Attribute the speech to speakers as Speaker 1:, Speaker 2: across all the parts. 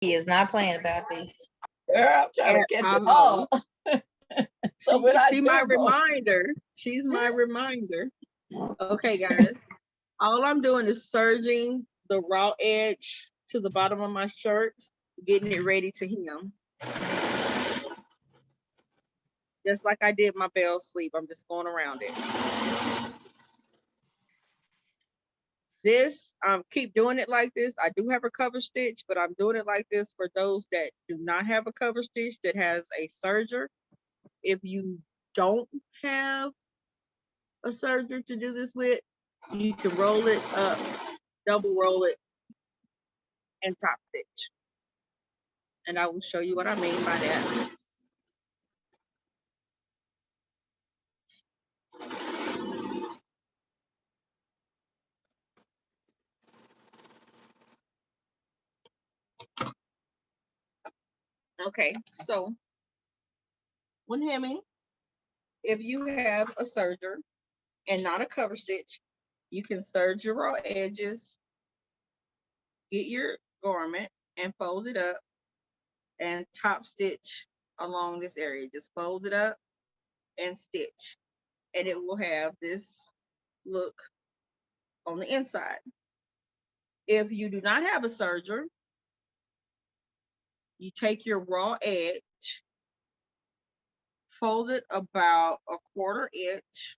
Speaker 1: He is not playing about this.
Speaker 2: Girl, I'm trying to catch it all.
Speaker 3: So she my reminder. She's my reminder. Okay, guys. All I'm doing is serging the raw edge to the bottom of my shirt, getting it ready to hem. Just like I did my bell sleeve, I'm just going around it. This, keep doing it like this. I do have a cover stitch, but I'm doing it like this for those that do not have a cover stitch that has a serger. If you don't have a serger to do this with, you can roll it up, double roll it, and top stitch. And I will show you what I mean by that. Okay, so when hemming, if you have a serger and not a cover stitch, you can serge your raw edges, get your garment and fold it up and top stitch along this area. Just fold it up and stitch, and it will have this look on the inside. If you do not have a serger, you take your raw edge, fold it about a 1/4 inch,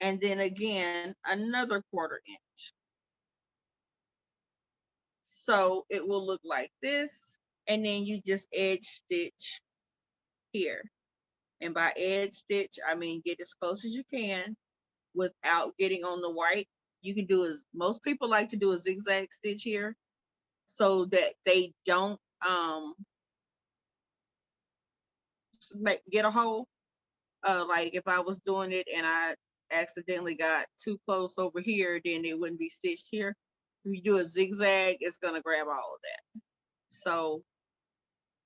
Speaker 3: and then again another 1/4 inch. So it will look like this, and then you just edge stitch here. And by edge stitch, I mean get as close as you can without getting on the white. You can do as most people like to do a zigzag stitch here so that they don't get a hole. Like if I was doing it and I accidentally got too close over here, then it wouldn't be stitched here. If you do a zigzag, it's gonna grab all of that. So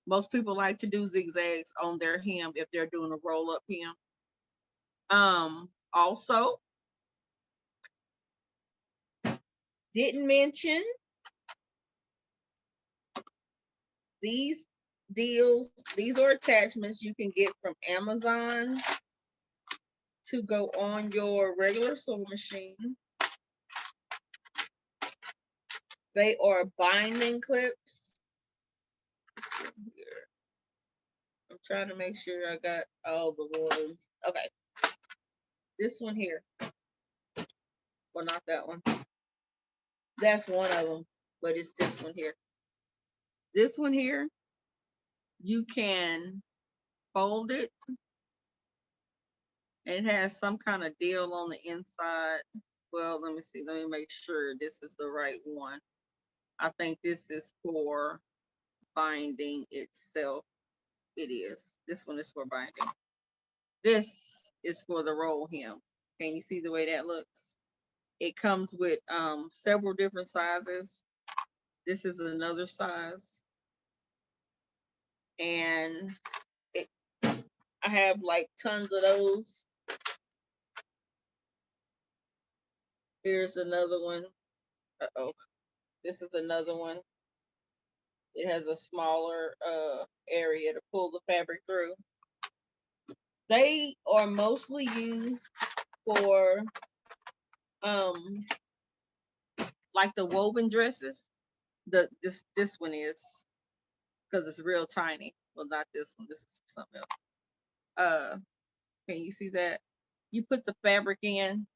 Speaker 3: most people like to do zigzags on their hem if they're doing a roll up hem. Also, didn't mention these deals. These are attachments you can get from Amazon to go on your regular sewing machine. They are binding clips. Here. I'm trying to make sure I got all the ones. Okay. This one here. Well, not that one. That's one of them, but it's this one here. This one here, you can fold it. And it has some kind of deal on the inside. Well, let me see. Let me make sure this is the right one. I think this is for binding itself. It is. This one is for binding. This is for the roll hem. Can you see the way that looks? It comes with several different sizes. This is another size. And I have like tons of those. Here's another one. Uh-oh. This is another one. It has a smaller area to pull the fabric through. They are mostly used for like the woven dresses. This one is because it's real tiny. Well, not this one. This is something else. Can you see that? You put the fabric in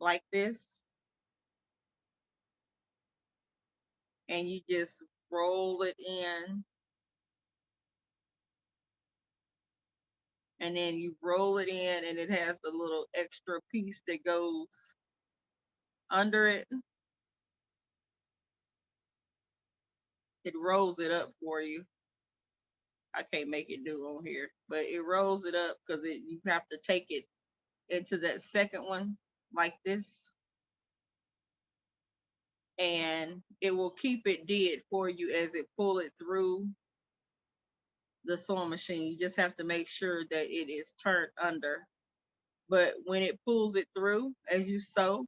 Speaker 3: like this, and you just roll it in, and then you roll it in, and it has the little extra piece that goes under it. It rolls it up for you. I can't make it do on here, but it rolls it up because you have to take it into that second one like this, and it will keep it dead for you as it pull it through the sewing machine. You just have to make sure that it is turned under. But when it pulls it through as you sew,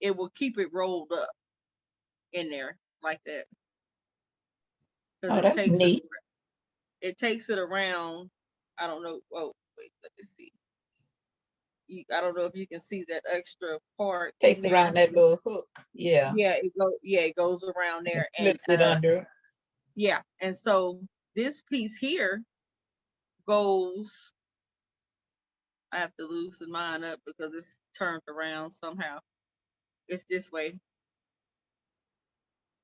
Speaker 3: it will keep it rolled up. in there like that. Because
Speaker 2: Oh, that's neat.
Speaker 3: it takes it around. I don't know. Oh, wait, let me see. I don't know if you can see that extra part in
Speaker 2: Takes
Speaker 3: there.
Speaker 2: around that little hook. Yeah.
Speaker 3: Yeah, it goes around
Speaker 2: And
Speaker 3: there, and
Speaker 2: flips it under.
Speaker 3: yeah, and so this piece here goes. I have to loosen mine up because it's turned around somehow. It's this way.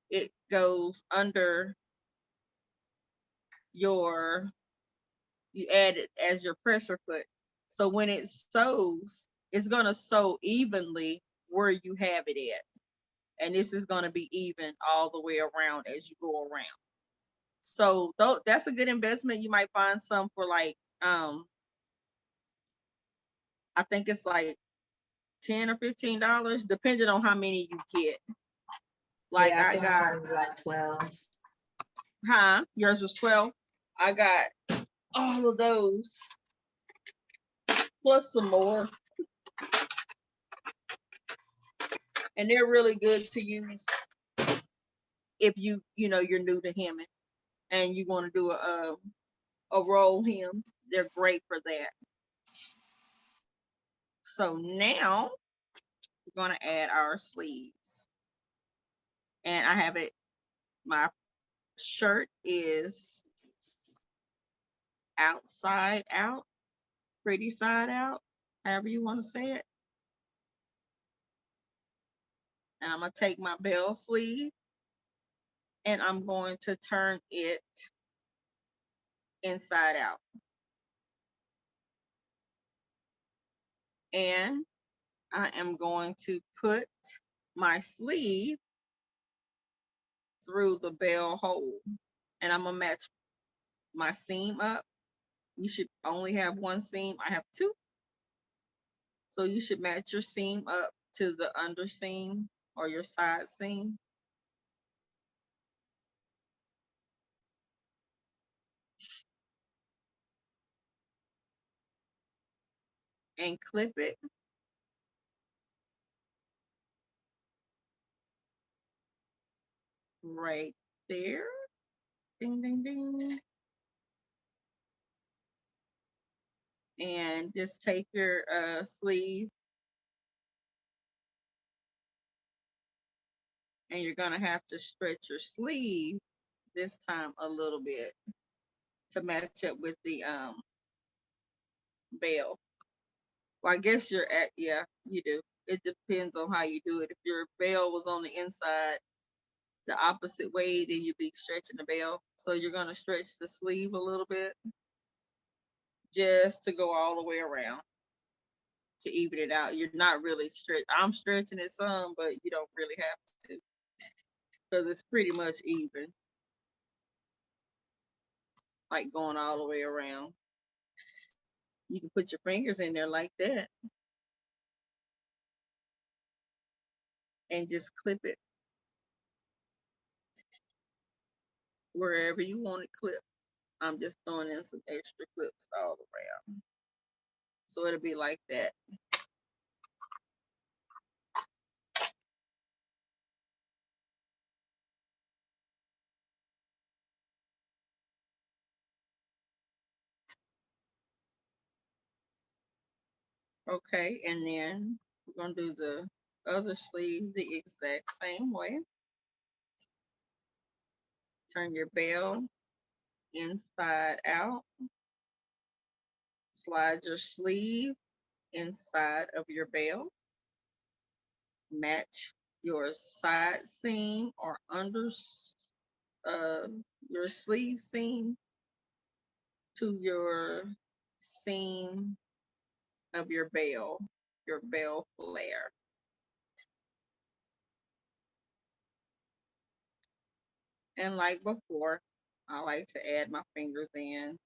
Speaker 3: It goes under your. You add it as your pressure foot. So when it sews, it's gonna sew evenly where you have it at, and this is gonna be even all the way around as you go around. So that's a good investment. You might find some for like I think it's like $10 or $15, depending on how many you get. Like
Speaker 1: Yeah, I
Speaker 3: I
Speaker 1: think
Speaker 3: got,
Speaker 1: mine was like 12.
Speaker 3: yours was 12. I got all of those plus some more, and they're really good to use if you're new to hemming and you want to do a roll hem. They're great for that. So now we're gonna add our sleeves, and I have it. My shirt is outside out, pretty side out, however you want to say it. And I'm gonna take my bell sleeve and I'm going to turn it inside out. And I am going to put my sleeve through the bell hole. And I'm gonna match my seam up. You should only have one seam. I have two. So you should match your seam up to the under seam or your side seam. And clip it right there. Ding, ding, ding. And just take your sleeve, and you're gonna have to stretch your sleeve this time a little bit to match up with the bell. Well, I guess yeah, you do. It depends on how you do it. If your bell was on the inside the opposite way, then you'd be stretching the bell. So you're gonna stretch the sleeve a little bit just to go all the way around to even it out. You're not really I'm stretching it some, but you don't really have to because it's pretty much even, like going all the way around. You can put your fingers in there like that and just clip it wherever you want it clipped. I'm just throwing in some extra clips all around. So it'll be like that. Okay, and then we're gonna do the other sleeve the exact same way. Turn your bell inside out. Slide your sleeve inside of your bell. Match your side seam or under your sleeve seam to your seam of your bell flare. And like before, I like to add my fingers in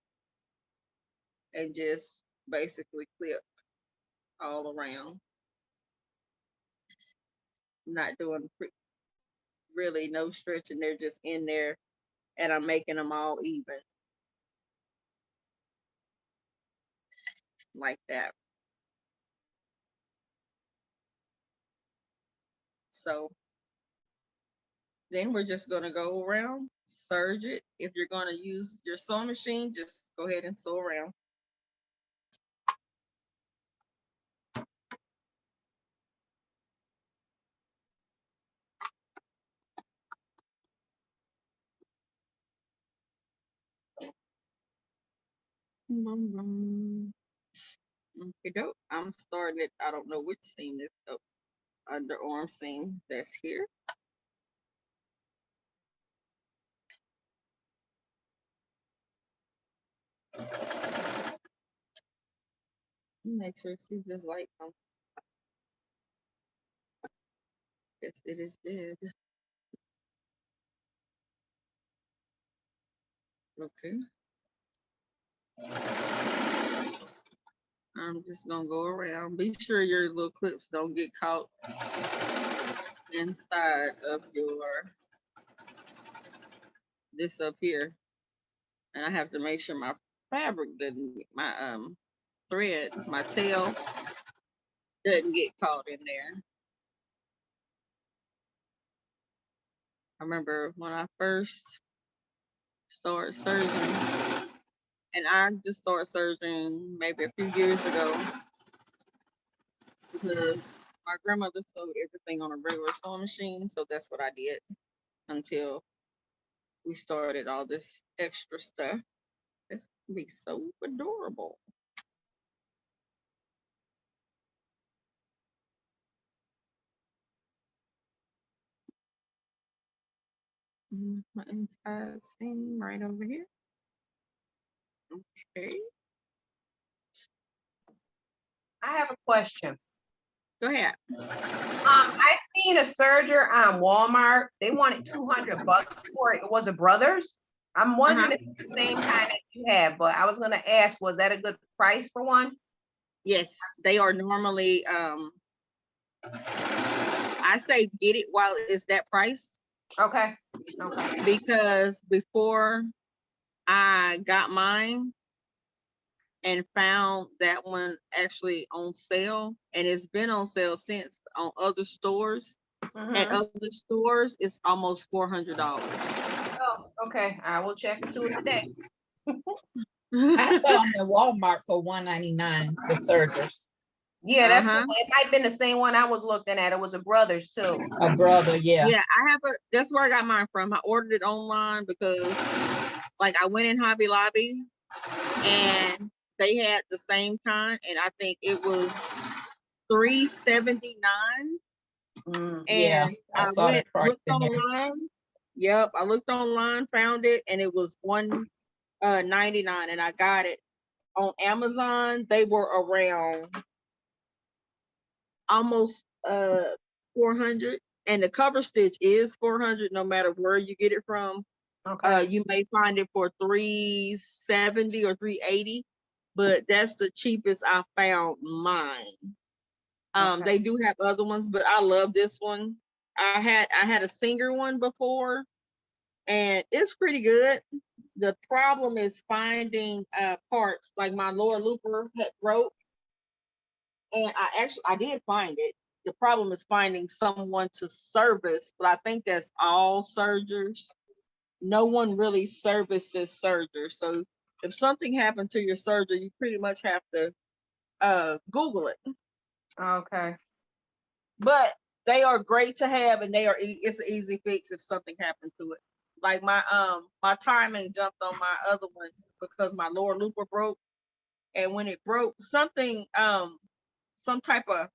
Speaker 3: and just basically clip all around. Not doing really no stretching, they're just in there, and I'm making them all even like that. So Then we're just gonna go around, serge it. If you're gonna use your sewing machine, just go ahead and sew around. Okay, dope. I'm starting it. I don't know which seam this underarm seam that's here. Make sure see this light comes. Yes, it is dead. Okay. I'm just gonna go around. Be sure your little clips don't get caught inside of your this up here. And I have to make sure my fabric doesn't my thread, my tail doesn't get caught in there. I remember when I first started serging, and I just started serging maybe a few years ago because my grandmother sewed everything on a regular sewing machine, so that's what I did until we started all this extra stuff. This can be so adorable. My inside seam right over here. Okay.
Speaker 1: I have a question.
Speaker 3: Go ahead.
Speaker 1: I seen a serger on Walmart. They wanted $200 for it. It was a Brothers. I'm wondering if it's the same kind that you have, but I was gonna ask, was that a good price for one?
Speaker 3: Yes, they are normally I say get it while it's that price.
Speaker 1: Okay. Okay.
Speaker 3: Because before I got mine and found that one actually on sale, and it's been on sale since on other stores. At other stores, it's almost $400.
Speaker 1: Oh, okay. I will check into it today.
Speaker 2: I saw them at Walmart for $1.99, the sergers.
Speaker 1: Yeah, that's it might have been the same one I was looking at. It was a Brothers too.
Speaker 2: A Brother, yeah.
Speaker 3: Yeah, I have that's where I got mine from. I ordered it online because like I went in Hobby Lobby and they had the same kind, and I think it was $3.79.
Speaker 2: Yeah,
Speaker 3: And
Speaker 2: I
Speaker 3: I
Speaker 2: saw
Speaker 3: went
Speaker 2: that price
Speaker 3: looked
Speaker 2: in there.
Speaker 3: online. Yep, I looked online, found it, and it was $1.99, and I got it on Amazon. They were around almost 400, and the cover stitch is 400 no matter where you get it from.
Speaker 1: Okay.
Speaker 3: You may find it for $370 or $380, but that's the cheapest I found mine. They do have other ones, but I love this one. I had a Singer one before, and it's pretty good. The problem is finding parts. Like my lower looper had broke, and I did find it. The problem is finding someone to service, but I think that's all sergers. No one really services sergers. So if something happened to your serger, you pretty much have to Google it.
Speaker 1: Okay.
Speaker 3: But they are great to have, and it's an easy fix if something happened to it. Like my timing jumped on my other one because my lower looper broke, and when it broke, something some type of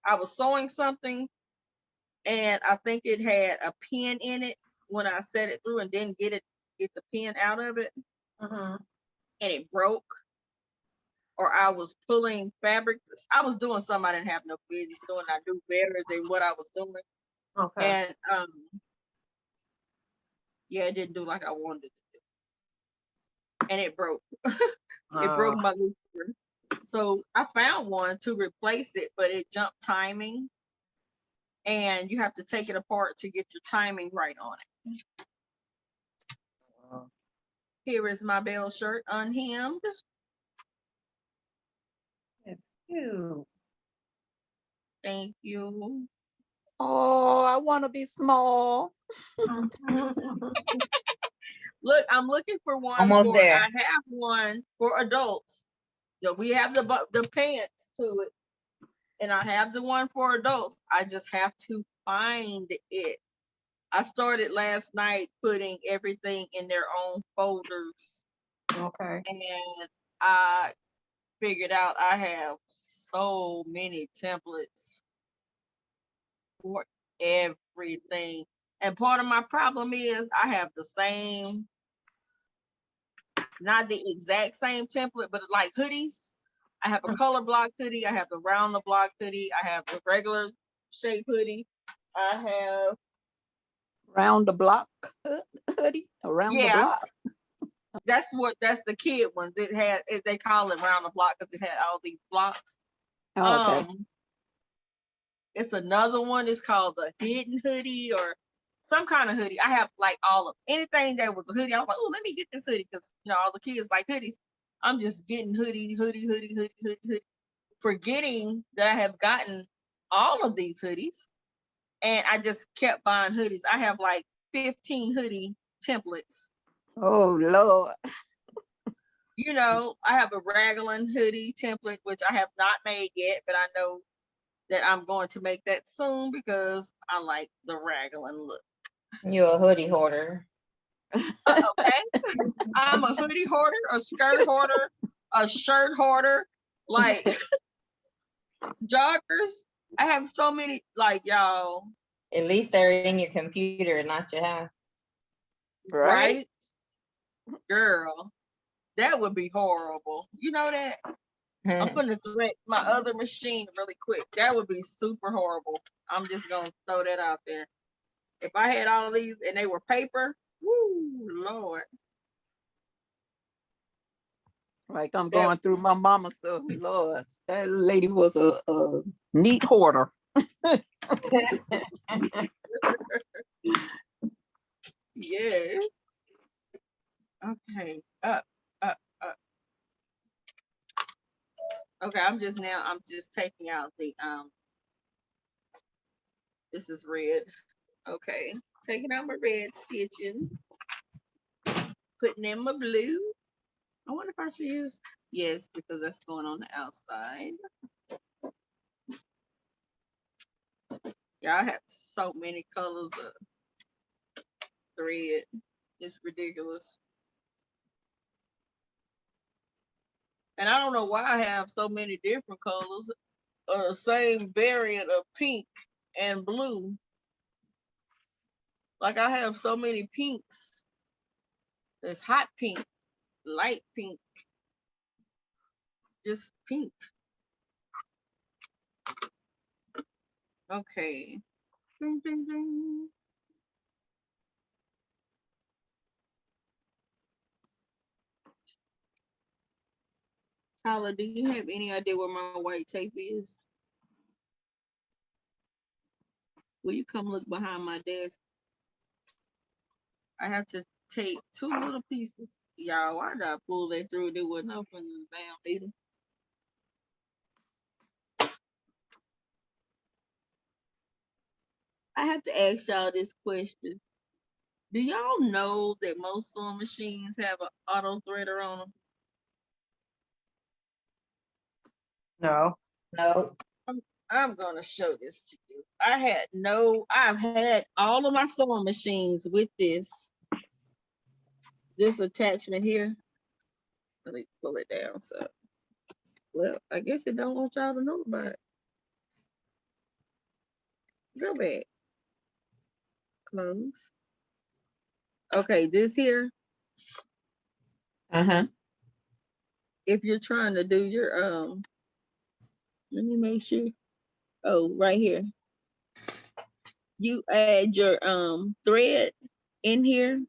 Speaker 3: I was sewing something, and I think it had a pin in it when I set it through and didn't get the pin out of it, and it broke. Or I was pulling fabric. I was doing something I didn't have no business doing. I knew better than what I was doing.
Speaker 1: Okay.
Speaker 3: And yeah, it didn't do like I wanted it to do. And it broke. It broke my looper. So I found one to replace it, but it jumped timing. And you have to take it apart to get your timing right on it. Here is my bell shirt unhemmed.
Speaker 1: It's cute.
Speaker 3: Thank you.
Speaker 2: Oh, I want to be small.
Speaker 3: Look, I'm looking for one
Speaker 1: Almost
Speaker 3: for,
Speaker 1: there.
Speaker 3: I have one for adults. So we have the pants to it. And I have the one for adults. I just have to find it. I started last night putting everything in their own folders.
Speaker 1: Okay.
Speaker 3: And I figured out I have so many templates for everything. And part of my problem is I have the same, not the exact same template, but like hoodies. I have a color block hoodie. I have the round the block hoodie. I have the regular shape hoodie. I have,
Speaker 2: Round the block hoodie. Around the
Speaker 3: yeah,
Speaker 2: block.
Speaker 3: that's the kid ones. They call it round the block because it had all these blocks.
Speaker 2: Oh, okay.
Speaker 3: It's another one. It's called the hidden hoodie or some kind of hoodie. I have like all of anything that was a hoodie. I was like, oh, let me get this hoodie because all the kids like hoodies. I'm just getting hoodie, forgetting that I have gotten all of these hoodies, and I just kept buying hoodies. I have like 15 hoodie templates.
Speaker 2: Oh, Lord.
Speaker 3: I have a raglan hoodie template, which I have not made yet, but I know that I'm going to make that soon because I like the raglan look.
Speaker 1: You're a hoodie hoarder.
Speaker 3: Okay. I'm a hoodie hoarder, a skirt hoarder, a shirt hoarder, like joggers. I have so many, like, y'all.
Speaker 1: At least they're in your computer, not your house.
Speaker 3: Right? Girl, that would be horrible. You know that? I'm gonna threat my other machine really quick. That would be super horrible. I'm just gonna throw that out there. If I had all these and they were paper, woo, Lord.
Speaker 2: Like I'm going through my mama's stuff. Lord, that lady was a neat hoarder.
Speaker 3: Yeah. Okay. Up. Okay, I'm just taking out the this is red. Okay. Taking out my red stitching. Putting in my blue. I wonder if I should use, yes, because that's going on the outside. Yeah, I have so many colors of thread. It's ridiculous. And I don't know why I have so many different colors, or the same variant of pink and blue. Like I have so many pinks. There's hot pink, light pink, just pink. Okay. Ding, ding, ding. Tyler, do you have any idea where my white tape is? Will you come look behind my desk? I have to take 2 little pieces. Y'all, why did I pull that through? There wasn't no from the damn needle. I have to ask y'all this question. Do y'all know that most sewing machines have an auto threader on them?
Speaker 1: No.
Speaker 3: I'm gonna show this to you. I've had all of my sewing machines with this attachment here. Let me pull it down. So, well, I guess it don't want y'all to know about it. Go back. Close. Okay, this here. If you're trying to do your let me make sure. Oh, right here. You add your thread in here,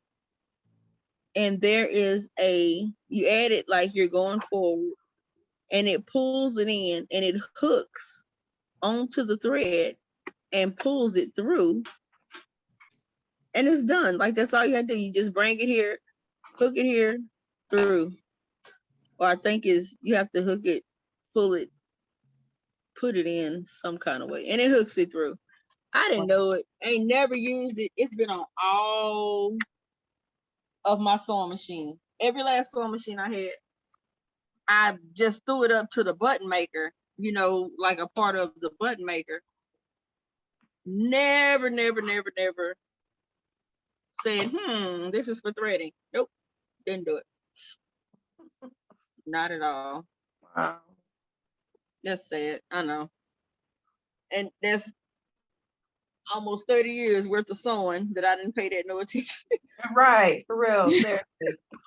Speaker 3: and there is you add it like you're going forward, and it pulls it in, and it hooks onto the thread and pulls it through, and it's done. Like that's all you have to do. You just bring it here, hook it here, through. Or I think is you have to hook it, pull it, put it in some kind of way, and it hooks it through. I didn't know it. Ain't never used it. It's been on all of my sewing machine. Every last sewing machine I had, I just threw it up to the button maker, you know, like a part of the button maker. Never said, this is for threading. Nope, didn't do it. Not at all.
Speaker 1: Wow.
Speaker 3: Just said, I know. And that's almost 30 years worth of sewing that I didn't pay that no attention.
Speaker 1: Right, for real, seriously.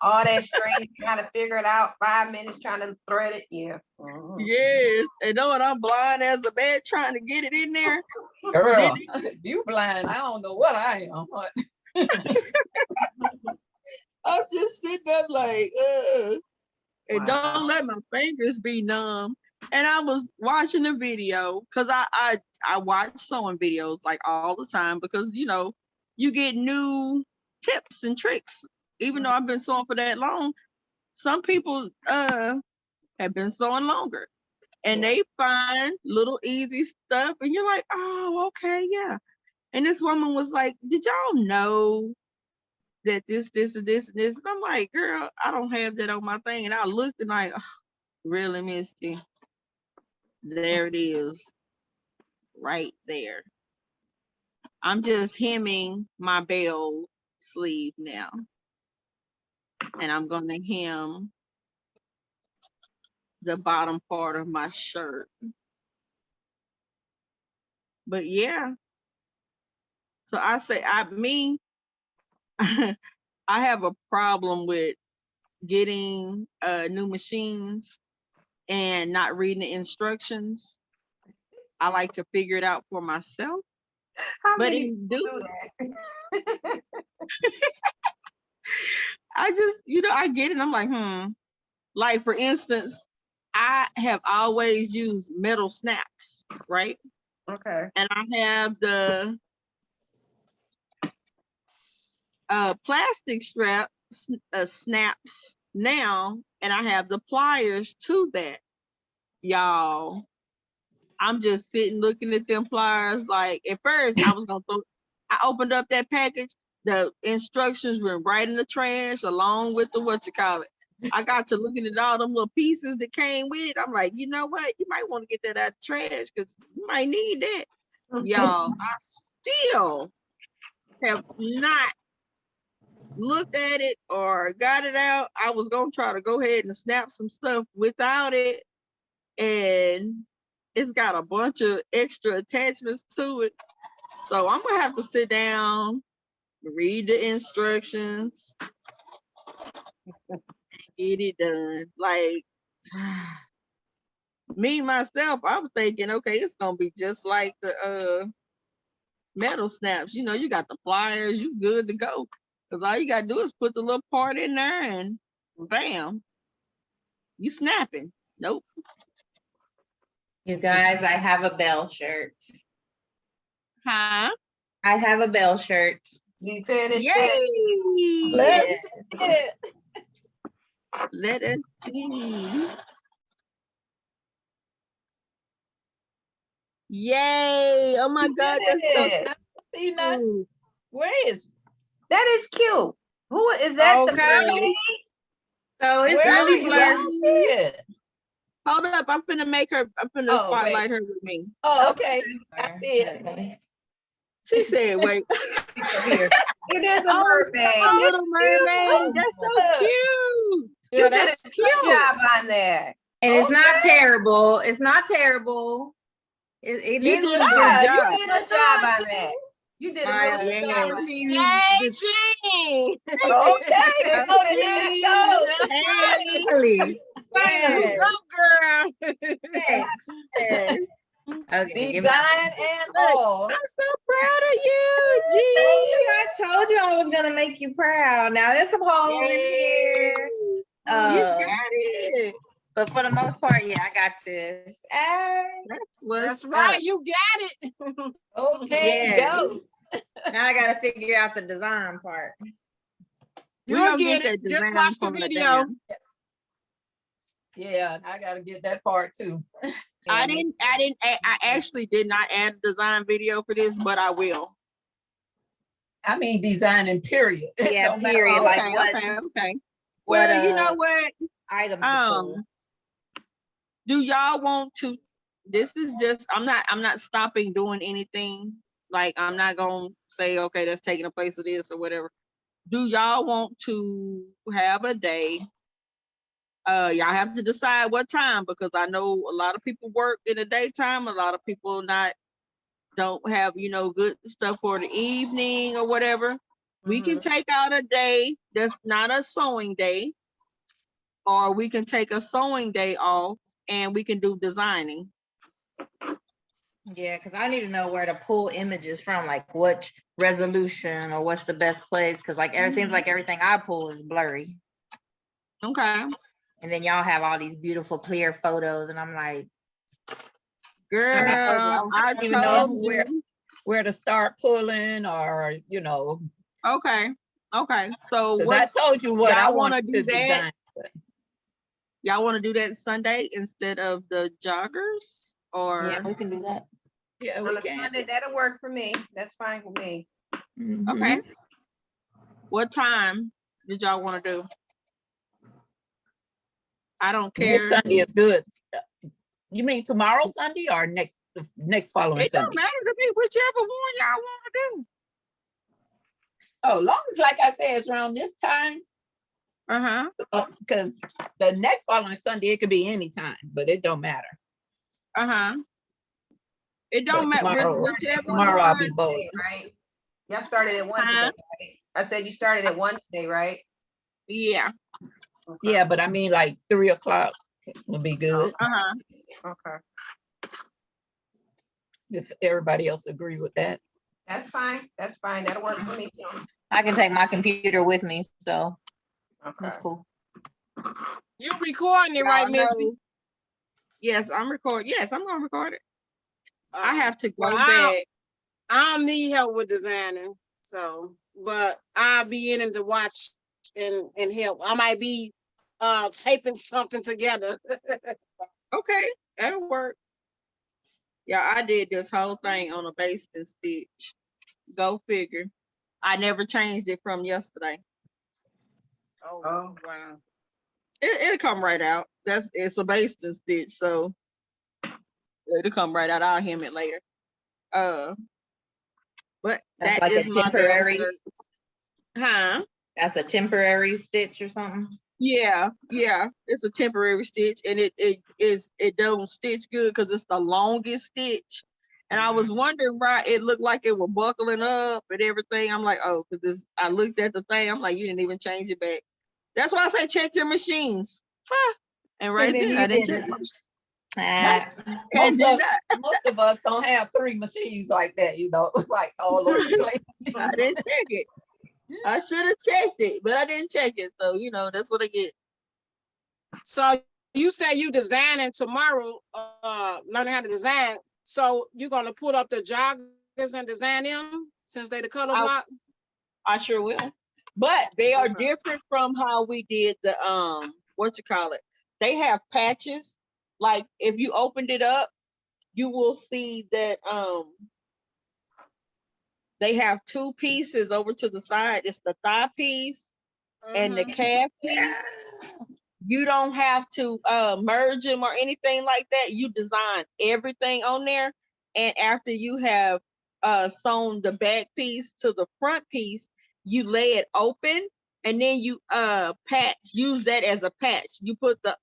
Speaker 1: All that straight, trying to figure it out, 5 minutes trying to thread it, yeah. Mhm.
Speaker 3: Yes, and knowing I'm blind as a bat trying to get it in there.
Speaker 2: Girl, you blind. I don't know what I am.
Speaker 3: I'm just sitting up like, and
Speaker 1: Wow.
Speaker 3: don't let my fingers be numb. And I was watching a video because I watch sewing videos like all the time because you know you get new tips and tricks. Even though I've been sewing for that long, some people have been sewing longer and they find little easy stuff and you're like, oh, okay, yeah. And this woman was like, did y'all know that this and this and this? And I'm like, girl, I don't have that on my thing. And I looked and like, oh, really, Misty? There it is, right there. I'm just hemming my bell sleeve now. And I'm gonna hem the bottom part of my shirt. But yeah, so I say, I have a problem with getting new machines and not reading the instructions. I like to figure it out for myself.
Speaker 1: How
Speaker 3: But
Speaker 1: many
Speaker 3: in
Speaker 1: people
Speaker 3: do
Speaker 1: do that?
Speaker 3: I just, I get it. I'm like, Like for instance, I have always used metal snaps, right?
Speaker 1: Okay.
Speaker 3: And I have the plastic snaps now, and I have the pliers to that. Y'all, I'm just sitting looking at them pliers. Like at first, I opened up that package. The instructions were right in the trash, along with the what you call it. I got to looking at all them little pieces that came with it. I'm like, you know what? You might want to get that out of the trash because you might need that. Y'all, I still have not looked at it or got it out. I was gonna try to go ahead and snap some stuff without it, and it's got a bunch of extra attachments to it. So I'm gonna have to sit down, read the instructions, get it done. Like me myself, I was thinking, okay, it's gonna be just like the metal snaps. You know, you got the pliers, you good to go. Because all you gotta do is put the little part in there and bam, you snapping. Nope.
Speaker 4: You guys, I have a bell shirt.
Speaker 3: Huh?
Speaker 4: I have a bell shirt.
Speaker 1: You finished
Speaker 3: Yay!
Speaker 1: it?
Speaker 2: Let's see it.
Speaker 3: Let us see. Yay! Oh my God, that's so
Speaker 1: Yeah.
Speaker 2: See nothing?
Speaker 3: cute.
Speaker 2: Where is?
Speaker 1: That is cute. Who is that? The
Speaker 5: Okay.
Speaker 1: mermaid?
Speaker 4: So it's
Speaker 2: Where
Speaker 4: really
Speaker 2: are you? I
Speaker 4: blurry.
Speaker 2: don't see it.
Speaker 3: Hold up, I'm finna
Speaker 2: Oh,
Speaker 3: spotlight
Speaker 2: wait.
Speaker 3: her with me.
Speaker 2: Oh, okay. I see it.
Speaker 3: She said, wait.
Speaker 1: Here. It is a
Speaker 3: Oh,
Speaker 1: mermaid.
Speaker 3: a
Speaker 1: It's
Speaker 3: little mermaid.
Speaker 1: cute.
Speaker 3: That's so cute.
Speaker 1: You
Speaker 5: Yeah,
Speaker 1: did
Speaker 5: that's
Speaker 1: a good
Speaker 5: cute.
Speaker 1: job on there.
Speaker 4: And it's not
Speaker 2: Okay.
Speaker 4: terrible. It's not terrible. It
Speaker 3: You
Speaker 4: is
Speaker 3: did a
Speaker 4: good.
Speaker 3: good
Speaker 2: Ah,
Speaker 3: job.
Speaker 2: you did
Speaker 1: Good
Speaker 2: a
Speaker 1: job
Speaker 2: good
Speaker 1: on that. You did a
Speaker 4: My
Speaker 1: really good
Speaker 3: yeah.
Speaker 1: job.
Speaker 4: sewing machine
Speaker 5: Hey,
Speaker 4: is
Speaker 5: Jean.
Speaker 2: Okay. Oh, yeah,
Speaker 5: That's right.
Speaker 4: really.
Speaker 5: You
Speaker 3: Yes.
Speaker 5: go, girl.
Speaker 3: Yes.
Speaker 4: Okay, give me.
Speaker 2: Design and
Speaker 3: Look,
Speaker 2: all.
Speaker 3: I'm so proud of you,
Speaker 4: Thank
Speaker 3: G.
Speaker 4: you. I told you I was gonna make you proud. Now there's some holes in here.
Speaker 3: You
Speaker 4: Uh,
Speaker 3: got it.
Speaker 4: but for the most part, yeah, I got this.
Speaker 3: That's what's
Speaker 5: That's right.
Speaker 3: up.
Speaker 5: You got it.
Speaker 2: Okay,
Speaker 4: Yes.
Speaker 2: go.
Speaker 4: Now I gotta figure out the design part.
Speaker 3: We
Speaker 5: You'll
Speaker 3: gonna
Speaker 5: get
Speaker 3: get
Speaker 5: it.
Speaker 3: that
Speaker 5: Just
Speaker 3: design
Speaker 5: watch the
Speaker 3: from the
Speaker 5: video.
Speaker 3: down.
Speaker 2: Yeah, I gotta get that part too.
Speaker 3: I actually did not add a design video for this, but I will.
Speaker 2: I mean, designing period.
Speaker 4: Yeah,
Speaker 2: No matter
Speaker 4: period,
Speaker 2: what.
Speaker 4: like what-
Speaker 3: Okay.
Speaker 4: what,
Speaker 3: Well, you know what?
Speaker 4: items to pull.
Speaker 3: Do y'all want to, this is just, I'm not stopping doing anything. Like, I'm not gonna say, okay, that's taking the place of this or whatever. Do y'all want to have a day? Y'all have to decide what time, because I know a lot of people work in the daytime. A lot of people don't have, good stuff for the evening or whatever. We can take out a day that's not a sewing day, or we can take a sewing day off and we can do designing.
Speaker 4: Yeah, because I need to know where to pull images from, like which resolution or what's the best place. Because like it seems like everything I pull is blurry.
Speaker 3: Okay.
Speaker 4: And then y'all have all these beautiful clear photos, and I'm like,
Speaker 3: Girl,
Speaker 2: I don't even know where to start pulling, or
Speaker 3: Okay. So
Speaker 2: because I told you what I want to
Speaker 3: do that.
Speaker 2: design.
Speaker 3: Y'all want to do that Sunday instead of the joggers, or
Speaker 4: yeah, we can do that.
Speaker 2: Yeah,
Speaker 1: On
Speaker 2: we
Speaker 1: a
Speaker 2: can.
Speaker 1: Sunday, that'll work for me. That's fine with me.
Speaker 3: okay. What time did y'all want to do? I don't care.
Speaker 2: Next Sunday is good. You mean tomorrow Sunday or next following
Speaker 3: It
Speaker 2: Sunday?
Speaker 3: don't matter to me, whichever one y'all want to do.
Speaker 2: Oh, long as, like I said, it's around this time. Because the next following Sunday, it could be any time, but it don't matter.
Speaker 3: It don't matter. Whichever
Speaker 2: Tomorrow I'll
Speaker 3: one.
Speaker 2: be bold.
Speaker 1: Right? Y'all started at 1 today, right? I said you started at 1 today, right?
Speaker 3: Yeah.
Speaker 1: Okay.
Speaker 2: Yeah, but I mean like 3 o'clock would be good
Speaker 1: Okay.
Speaker 2: if everybody else agree with that.
Speaker 1: That's fine. That's fine. That'll work for me too.
Speaker 4: I can take my computer with me, so
Speaker 1: Okay.
Speaker 4: that's cool.
Speaker 5: You recording it, right,
Speaker 3: Y'all
Speaker 5: Misty?
Speaker 3: know- Yes, I'm recording. Yes, I'm gonna record it. I have to go
Speaker 5: Well,
Speaker 3: back.
Speaker 5: I don't need help with designing, so but I'll be in it to watch and help. I might be taping something together.
Speaker 3: Okay, that'll work. Yeah, I did this whole thing on a basting stitch. Go figure. I never changed it from yesterday.
Speaker 5: Oh,
Speaker 1: Oh.
Speaker 5: wow.
Speaker 3: It'll come right out. It's a basting stitch, so it'll come right out. I'll hem it later. But
Speaker 4: That's
Speaker 3: that
Speaker 4: like
Speaker 3: is
Speaker 4: a
Speaker 3: my
Speaker 4: temporary.
Speaker 3: little huh?
Speaker 4: That's a temporary stitch or something.
Speaker 3: Yeah, it's a temporary stitch, and it don't stitch good because it's the longest stitch. And I was wondering why it looked like it was buckling up and everything. I'm like, oh, because I looked at the thing. I'm like, you didn't even change it back. That's why I say check your machines. And right
Speaker 4: then
Speaker 3: there,
Speaker 4: you
Speaker 3: I didn't check
Speaker 4: didn't.
Speaker 3: my machine.
Speaker 2: Most of us don't have 3 machines like that, like all over the place.
Speaker 3: I didn't check it. I should have checked it, but I didn't check it. So, that's what I get.
Speaker 5: So you say you designing tomorrow, learning how to design. So you're gonna put up the joggers and design them since they the color block?
Speaker 3: I sure will. But they are different from how we did the they have patches. Like if you opened it up, you will see that they have 2 pieces over to the side. It's the thigh piece and the calf piece. You don't have to merge them or anything like that. You design everything on there. And after you have sewn the back piece to the front piece, you lay it open and then you use that as a patch. You put the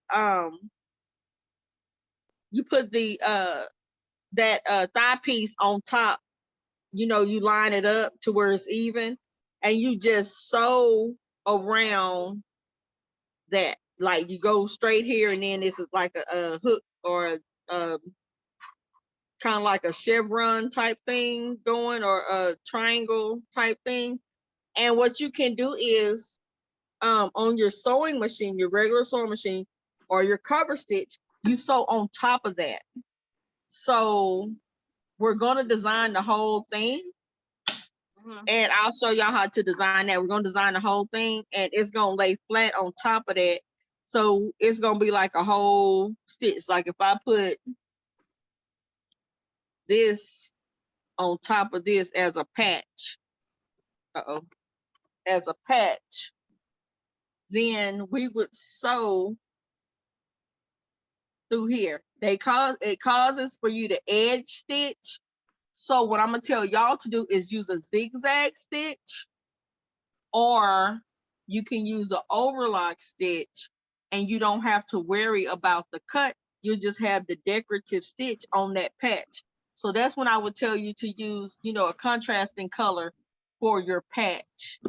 Speaker 3: that thigh piece on top. You line it up to where it's even, and you just sew around that. Like you go straight here, and then this is like a hook or a kind of like a chevron type thing going, or a triangle type thing. And what you can do is on your sewing machine, your regular sewing machine, or your cover stitch, you sew on top of that. So we're gonna design the whole thing. And I'll show y'all how to design that. We're gonna design the whole thing, and it's gonna lay flat on top of that. So it's gonna be like a whole stitch. Like if I put this on top of this as a patch. As a patch. Then we would sew through here. It causes for you to edge stitch. So what I'm gonna tell y'all to do is use a zigzag stitch, or you can use an overlock stitch, and you don't have to worry about the cut. You just have the decorative stitch on that patch. So that's when I would tell you to use, a contrasting color for your patch,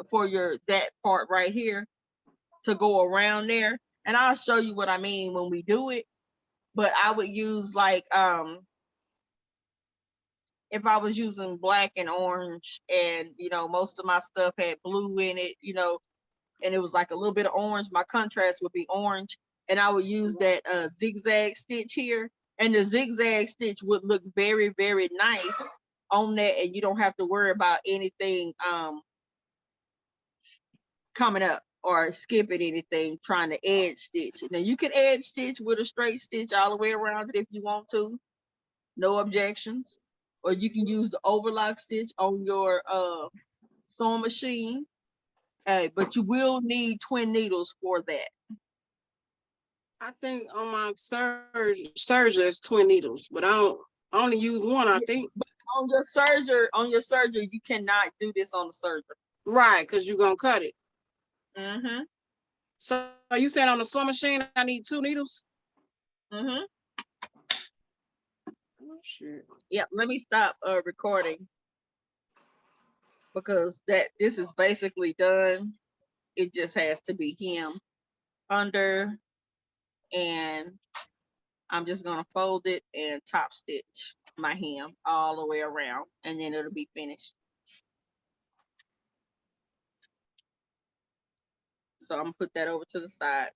Speaker 3: for that part right here to go around there. And I'll show you what I mean when we do it. But I would use like, if I was using black and orange, and most of my stuff had blue in it, and it was like a little bit of orange, my contrast would be orange, and I would use that zigzag stitch here, and the zigzag stitch would look very, very nice on that, and you don't have to worry about anything coming up or skipping anything trying to edge stitch. Now you can edge stitch with a straight stitch all the way around it if you want to, no objections. Or you can use the overlock stitch on your sewing machine, but you will need twin needles for that.
Speaker 5: I think on my serger is twin needles, but I only use one, I think.
Speaker 3: But on your serger, you cannot do this on the serger.
Speaker 5: Right, because you're gonna cut it.
Speaker 3: Mm-hmm.
Speaker 5: So you said on the sewing machine I need 2 needles?
Speaker 3: Mm-hmm.
Speaker 5: Oh shit.
Speaker 3: Yeah, let me stop recording because this is basically done. It just has to be hem under, and I'm just gonna fold it and top stitch my hem all the way around, and then it'll be finished. So I'm gonna put that over to the side.